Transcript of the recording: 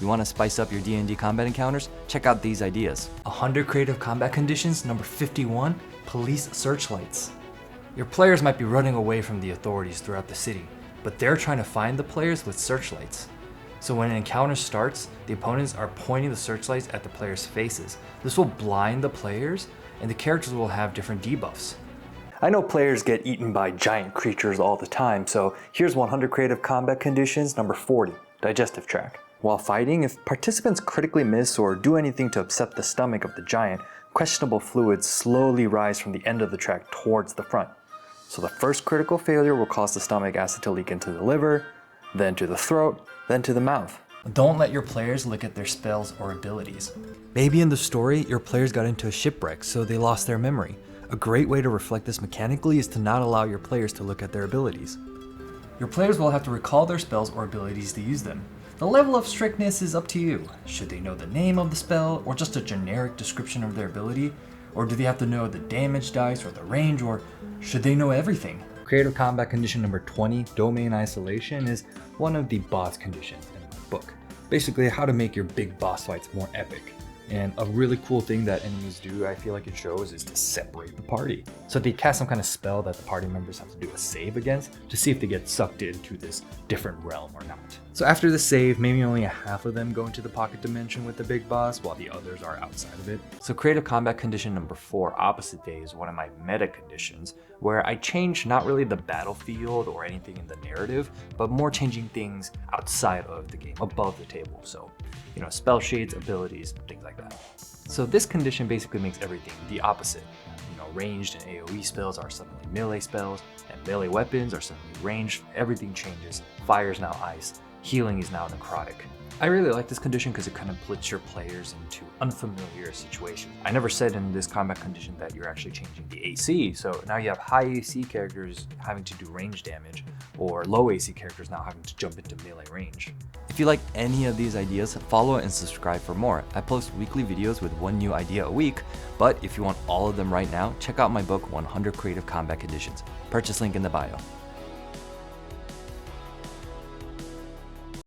You want to spice up your D&D combat encounters? Check out these ideas. 100 creative combat conditions. Number 51, police searchlights. Your players might be running away from the authorities throughout the city, but they're trying to find the players with searchlights. So when an encounter starts, the opponents are pointing the searchlights at the players' faces. This will blind the players, and the characters will have different debuffs. I know players get eaten by giant creatures all the time, so here's 100 creative combat conditions. Number 40, Digestive Track. While fighting, if participants critically miss or do anything to upset the stomach of the giant, questionable fluids slowly rise from the end of the track towards the front. So the first critical failure will cause the stomach acid to leak into the liver, then to the throat, then to the mouth. Don't let your players look at their spells or abilities. Maybe in the story, your players got into a shipwreck, so they lost their memory. A great way to reflect this mechanically is to not allow your players to look at their abilities. Your players will have to recall their spells or abilities to use them. The level of strictness is up to you. Should they know the name of the spell, or just a generic description of their ability? Or do they have to know the damage dice or the range, or should they know everything? Creative combat condition number 20, domain isolation, is one of the boss conditions in the book. Basically, how to make your big boss fights more epic. And a really cool thing that enemies do, I feel like it shows, is to separate the party. So they cast some kind of spell that the party members have to do a save against to see if they get sucked into this different realm or not. So after the save, maybe only a half of them go into the pocket dimension with the big boss, while the others are outside of it. So creative combat condition number 4, opposite day, is one of my meta conditions, where I change not really the battlefield or anything in the narrative, but more changing things outside of the game, above the table. So, spell sheets, abilities, things like that. So this condition basically makes everything the opposite. Ranged and AoE spells are suddenly melee spells, and melee weapons are suddenly ranged. Everything changes. Fire is now ice. Healing is now necrotic. I really like this condition because it kind of puts your players into unfamiliar situations. I never said in this combat condition that you're actually changing the AC, so now you have high AC characters having to do range damage, or low AC characters now having to jump into melee range. If you like any of these ideas, follow and subscribe for more. I post weekly videos with one new idea a week, but if you want all of them right now, check out my book 100 Creative Combat Conditions. Purchase link in the bio.